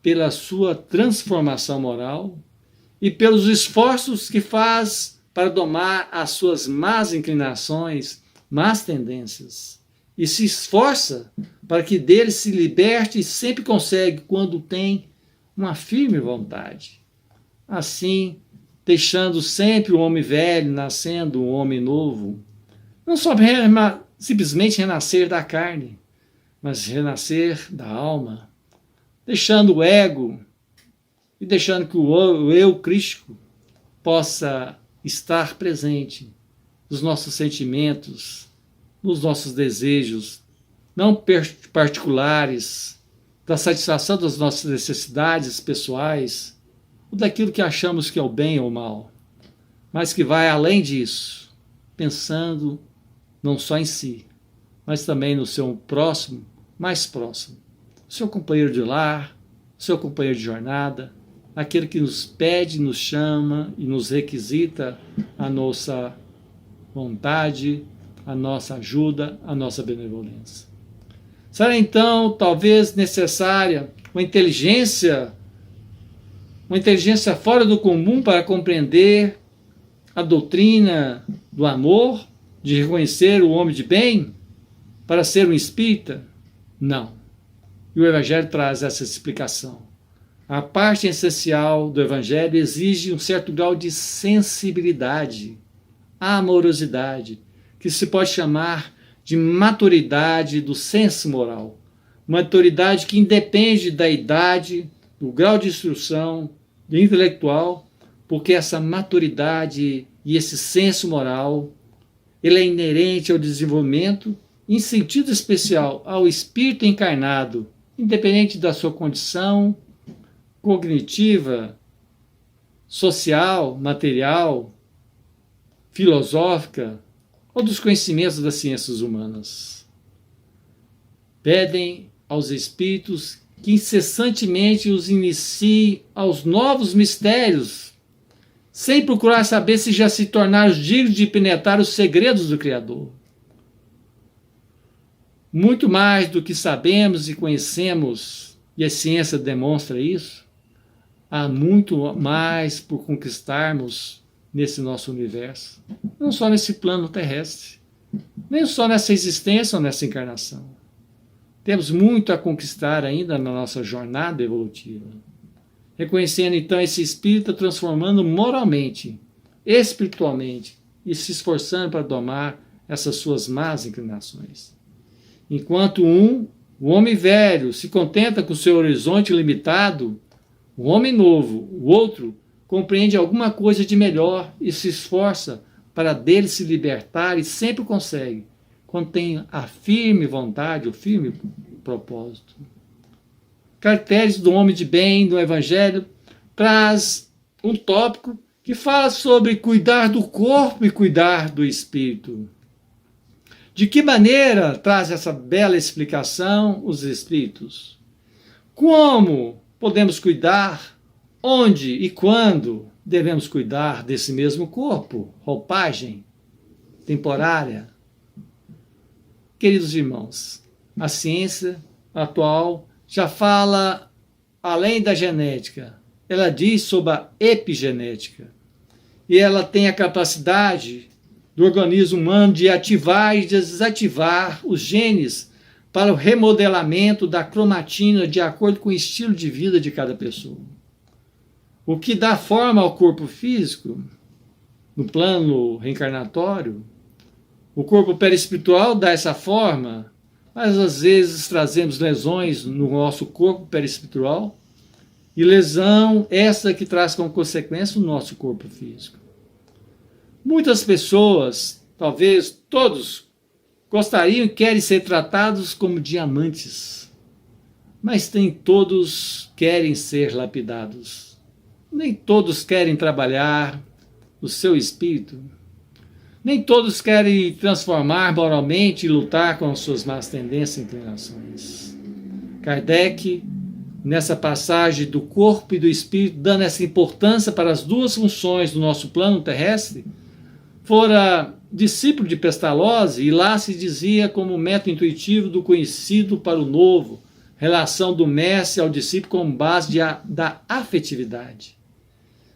pela sua transformação moral e pelos esforços que faz para domar as suas más inclinações, más tendências, e se esforça para que dele se liberte e sempre consegue quando tem uma firme vontade. Assim, deixando sempre o homem velho, nascendo um homem novo, não só simplesmente renascer da carne, mas renascer da alma, deixando o ego e deixando que o eu crístico possa estar presente nos nossos sentimentos, nos nossos desejos, não particulares, da satisfação das nossas necessidades pessoais, ou daquilo que achamos que é o bem ou o mal, mas que vai além disso, pensando não só em si, mas também no seu próximo, mais próximo, seu companheiro de lar, seu companheiro de jornada, aquele que nos pede, nos chama e nos requisita a nossa vontade, a nossa ajuda, a nossa benevolência. Será então talvez necessária uma inteligência fora do comum para compreender a doutrina do amor, de reconhecer o homem de bem, para ser um espírita? Não. E o Evangelho traz essa explicação. A parte essencial do Evangelho exige um certo grau de sensibilidade, amorosidade, que se pode chamar de maturidade do senso moral. Maturidade que independe da idade, do grau de instrução, do intelectual, porque essa maturidade e esse senso moral, ele é inerente ao desenvolvimento, em sentido especial ao espírito encarnado, independente da sua condição cognitiva, social, material, filosófica ou dos conhecimentos das ciências humanas. Pedem aos espíritos que incessantemente os inicie aos novos mistérios, sem procurar saber se já se tornaram dignos de penetrar os segredos do Criador. Muito mais do que sabemos e conhecemos, e a ciência demonstra isso, há muito mais por conquistarmos nesse nosso universo, não só nesse plano terrestre, nem só nessa existência ou nessa encarnação. Temos muito a conquistar ainda na nossa jornada evolutiva. Reconhecendo então esse espírito transformando moralmente, espiritualmente e se esforçando para domar essas suas más inclinações. Enquanto o homem velho, se contenta com seu horizonte limitado, o homem novo, o outro, compreende alguma coisa de melhor e se esforça para dele se libertar e sempre consegue, quando tem a firme vontade, o firme propósito. Caracteres do homem de bem no Evangelho traz um tópico que fala sobre cuidar do corpo e cuidar do espírito. De que maneira traz essa bela explicação os espíritos? Como podemos cuidar, onde e quando devemos cuidar desse mesmo corpo, roupagem temporária. Queridos irmãos, a ciência atual já fala além da genética, ela diz sobre a epigenética. E ela tem a capacidade do organismo humano de ativar e desativar os genes para o remodelamento da cromatina de acordo com o estilo de vida de cada pessoa. O que dá forma ao corpo físico, no plano reencarnatório, o corpo perispiritual dá essa forma, mas às vezes trazemos lesões no nosso corpo perispiritual, e lesão essa que traz como consequência o nosso corpo físico. Muitas pessoas, talvez todos, gostariam e querem ser tratados como diamantes, mas nem todos querem ser lapidados. Nem todos querem trabalhar o seu espírito. Nem todos querem transformar moralmente e lutar com as suas más tendências e inclinações. Kardec, nessa passagem do corpo e do espírito, dando essa importância para as duas funções do nosso plano terrestre, fora discípulo de Pestalozzi, e lá se dizia como método intuitivo do conhecido para o novo, relação do mestre ao discípulo com base da afetividade.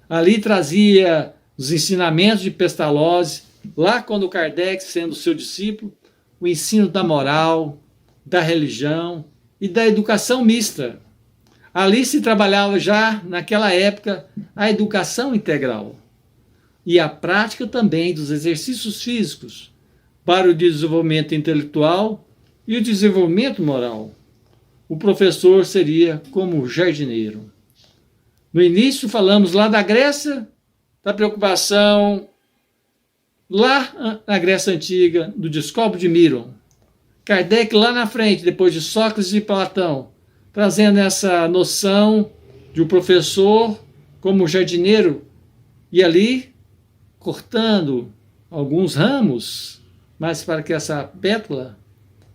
Ali trazia os ensinamentos de Pestalozzi, lá quando Kardec, sendo seu discípulo, o ensino da moral, da religião e da educação mista. Ali se trabalhava já, naquela época, a educação integral e a prática também dos exercícios físicos para o desenvolvimento intelectual e o desenvolvimento moral. O professor seria como jardineiro. No início falamos lá da Grécia, da preocupação lá na Grécia Antiga, do Discópio de Miron. Kardec lá na frente, depois de Sócrates e Platão, trazendo essa noção de um professor como jardineiro, e ali cortando alguns ramos, mas para que essa pétala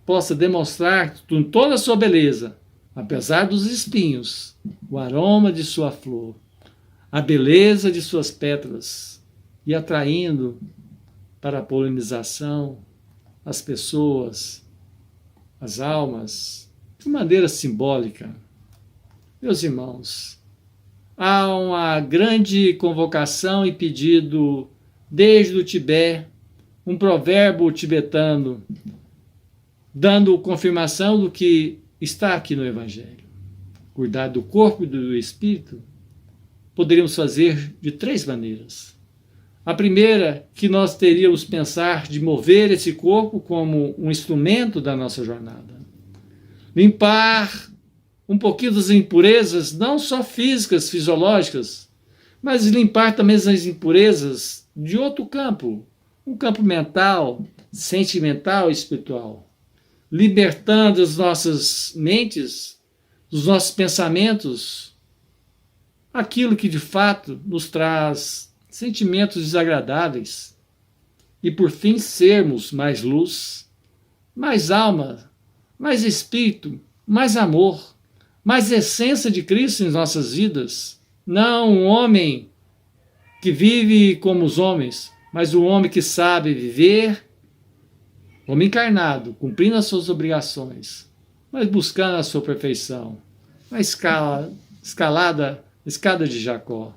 possa demonstrar com toda a sua beleza, apesar dos espinhos, o aroma de sua flor, a beleza de suas pétalas, e atraindo para a polinização as pessoas, as almas, de maneira simbólica. Meus irmãos, há uma grande convocação e pedido desde o Tibete, um provérbio tibetano, dando confirmação do que está aqui no Evangelho. Cuidar do corpo e do espírito, poderíamos fazer de 3 maneiras. A primeira, que nós teríamos pensar de mover esse corpo como um instrumento da nossa jornada. Limpar um pouquinho das impurezas, não só físicas, fisiológicas, mas limpar também as impurezas de outro campo, um campo mental, sentimental e espiritual, libertando as nossas mentes, dos nossos pensamentos, aquilo que de fato nos traz sentimentos desagradáveis, e por fim sermos mais luz, mais alma, mais espírito, mais amor, mais essência de Cristo em nossas vidas. Não um homem que vive como os homens, mas um homem que sabe viver, homem encarnado, cumprindo as suas obrigações, mas buscando a sua perfeição, a escada de Jacó.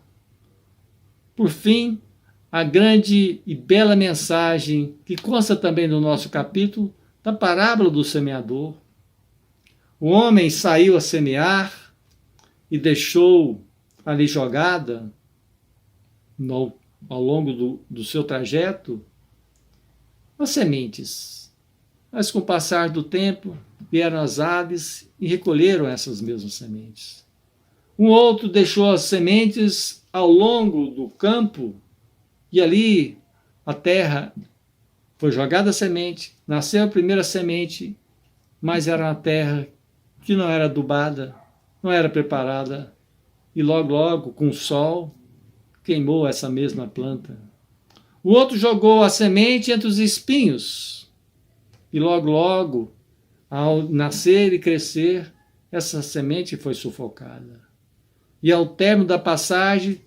Por fim, a grande e bela mensagem que consta também no nosso capítulo da parábola do semeador. O homem saiu a semear e deixou ali jogada, ao longo do seu trajeto, as sementes. Mas com o passar do tempo, vieram as aves e recolheram essas mesmas sementes. Um outro deixou as sementes ao longo do campo, e ali a terra foi jogada a semente, nasceu a primeira semente, mas era uma terra que não era adubada, não era preparada, e logo, com o sol, queimou essa mesma planta. O outro jogou a semente entre os espinhos, e logo, ao nascer e crescer, essa semente foi sufocada. E ao término da passagem,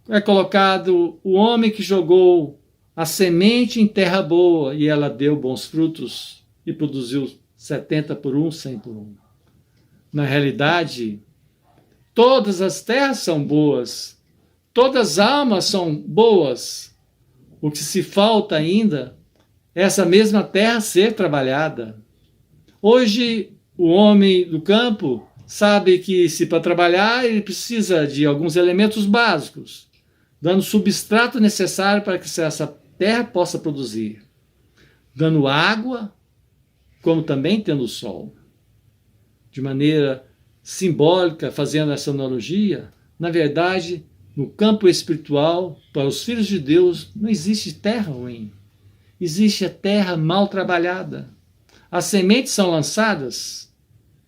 é colocado o homem que jogou a semente em terra boa e ela deu bons frutos e produziu 70 por 1, 100 por 1. Na realidade, todas as terras são boas, todas as almas são boas. O que se falta ainda é essa mesma terra ser trabalhada. Hoje, o homem do campo sabe que, se para trabalhar, ele precisa de alguns elementos básicos, dando o substrato necessário para que essa terra possa produzir, dando água, como também tendo sol. De maneira simbólica, fazendo essa analogia, na verdade, no campo espiritual, para os filhos de Deus, não existe terra ruim. Existe a terra mal trabalhada. As sementes são lançadas,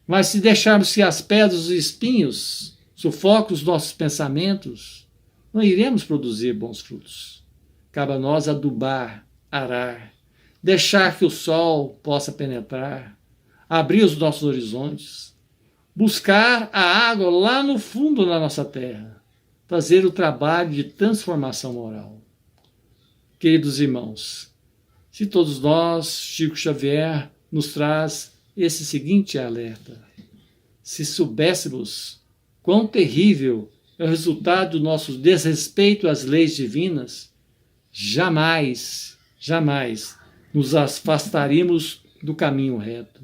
mas se deixarmos que as pedras e espinhos sufocam os nossos pensamentos, não iremos produzir bons frutos. Cabe a nós adubar, arar, deixar que o sol possa penetrar, abrir os nossos horizontes, buscar a água lá no fundo da nossa terra, fazer o trabalho de transformação moral. Queridos irmãos, se todos nós, Chico Xavier nos traz esse seguinte alerta: se soubéssemos quão terrível é o resultado do nosso desrespeito às leis divinas, jamais nos afastaríamos do caminho reto.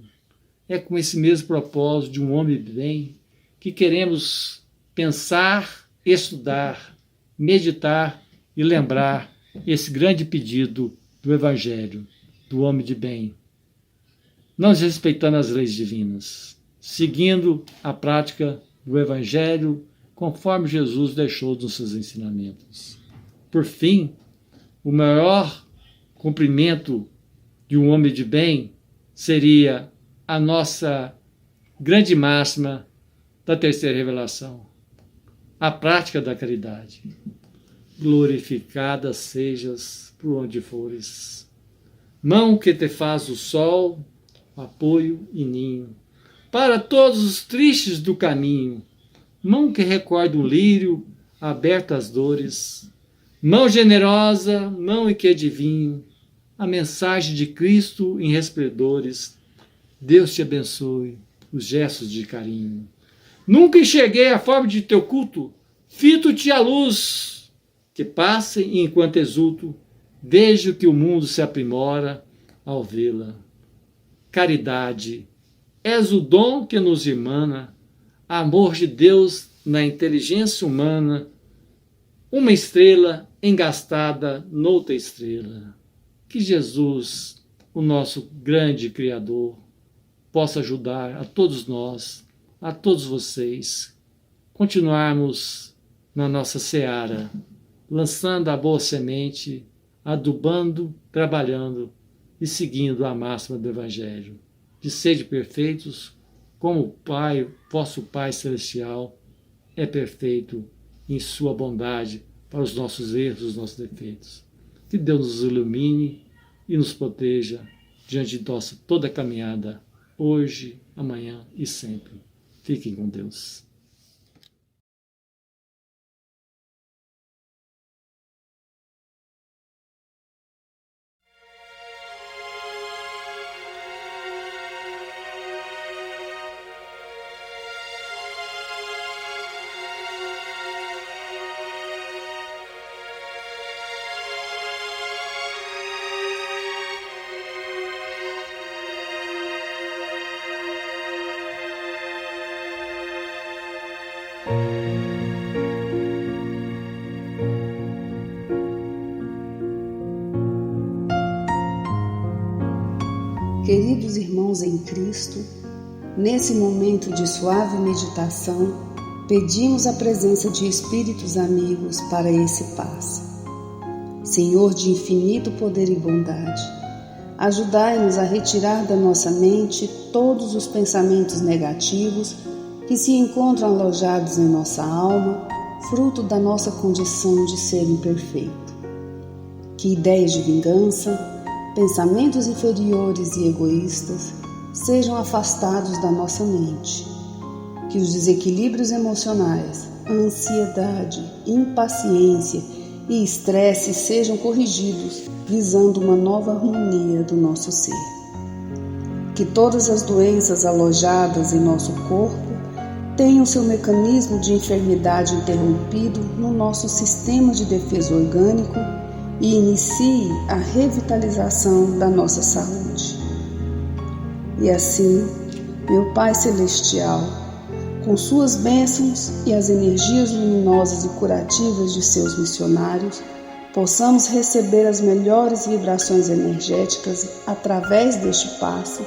É com esse mesmo propósito de um homem de bem que queremos pensar, estudar, meditar e lembrar esse grande pedido do Evangelho, do homem de bem, não desrespeitando as leis divinas, seguindo a prática do Evangelho conforme Jesus deixou nos seus ensinamentos. Por fim, o maior cumprimento de um homem de bem seria a nossa grande máxima da terceira revelação, a prática da caridade. Glorificada sejas por onde fores. Mão que te faz o sol, apoio e ninho, para todos os tristes do caminho. Mão que recorda um lírio, aberto às dores. Mão generosa, mão em que adivinho a mensagem de Cristo em resplendores. Deus te abençoe os gestos de carinho. Nunca enxerguei a forma de teu culto, fito-te a luz que passa e enquanto exulto, vejo que o mundo se aprimora ao vê-la. Caridade, és o dom que nos emana, amor de Deus na inteligência humana, uma estrela engastada noutra estrela. Que Jesus, o nosso grande Criador, possa ajudar a todos nós, a todos vocês, continuarmos na nossa seara, lançando a boa semente, adubando, trabalhando e seguindo a máxima do Evangelho, de sede perfeitos, como o Pai, vosso Pai Celestial, é perfeito em sua bondade para os nossos erros, os nossos defeitos. Que Deus nos ilumine e nos proteja diante de nossa toda a caminhada, hoje, amanhã e sempre. Fiquem com Deus. Queridos irmãos em Cristo, nesse momento de suave meditação, pedimos a presença de espíritos amigos para esse passe. Senhor de infinito poder e bondade, ajudai-nos a retirar da nossa mente todos os pensamentos negativos que se encontram alojados em nossa alma, fruto da nossa condição de ser imperfeito. Que ideias de vingança, pensamentos inferiores e egoístas sejam afastados da nossa mente. Que os desequilíbrios emocionais ansiedade, impaciência e estresse sejam corrigidos, visando uma nova harmonia do nosso ser. Que todas as doenças alojadas em nosso corpo tenham seu mecanismo de enfermidade interrompido no nosso sistema de defesa orgânico e inicie a revitalização da nossa saúde. E assim, meu Pai Celestial, com suas bênçãos e as energias luminosas e curativas de seus missionários, possamos receber as melhores vibrações energéticas através deste passe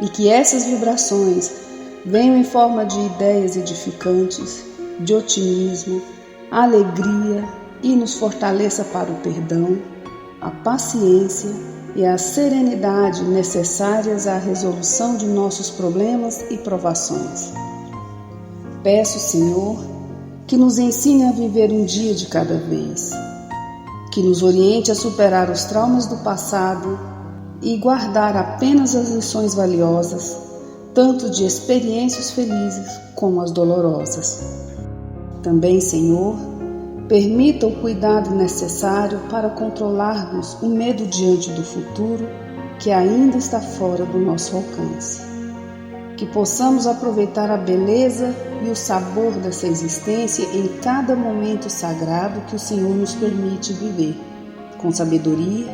e que essas vibrações venham em forma de ideias edificantes, de otimismo, alegria e nos fortaleça para o perdão, a paciência e a serenidade necessárias à resolução de nossos problemas e provações. Peço, Senhor, que nos ensine a viver um dia de cada vez, que nos oriente a superar os traumas do passado e guardar apenas as lições valiosas, tanto de experiências felizes como as dolorosas. Também, Senhor, permita o cuidado necessário para controlarmos o medo diante do futuro que ainda está fora do nosso alcance. Que possamos aproveitar a beleza e o sabor dessa existência em cada momento sagrado que o Senhor nos permite viver, com sabedoria,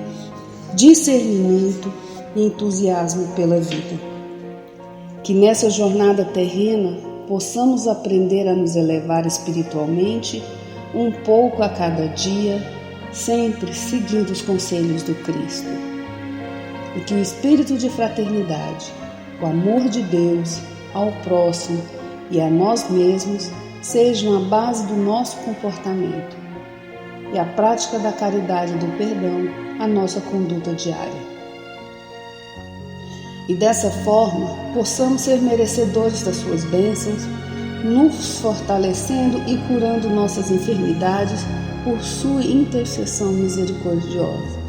discernimento e entusiasmo pela vida. Que nessa jornada terrena possamos aprender a nos elevar espiritualmente um pouco a cada dia, sempre seguindo os conselhos do Cristo. E que o espírito de fraternidade, o amor de Deus ao próximo e a nós mesmos sejam a base do nosso comportamento e a prática da caridade e do perdão a nossa conduta diária. E dessa forma possamos ser merecedores das suas bênçãos, nos fortalecendo e curando nossas enfermidades por sua intercessão misericordiosa.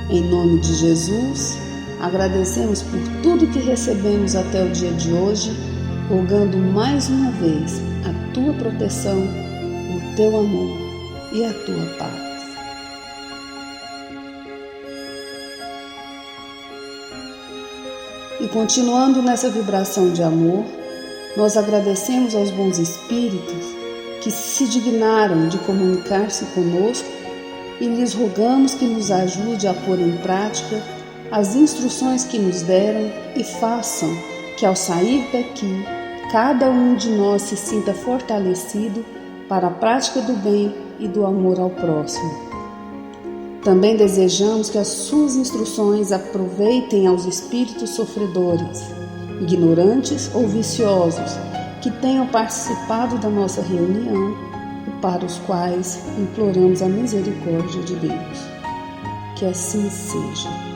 Em nome de Jesus, agradecemos por tudo que recebemos até o dia de hoje, rogando mais uma vez a tua proteção, o teu amor e a tua paz. E continuando nessa vibração de amor, nós agradecemos aos bons espíritos que se dignaram de comunicar-se conosco e lhes rogamos que nos ajude a pôr em prática as instruções que nos deram e façam que ao sair daqui, cada um de nós se sinta fortalecido para a prática do bem e do amor ao próximo. Também desejamos que as suas instruções aproveitem aos espíritos sofredores, ignorantes ou viciosos, que tenham participado da nossa reunião e para os quais imploramos a misericórdia de Deus. Que assim seja.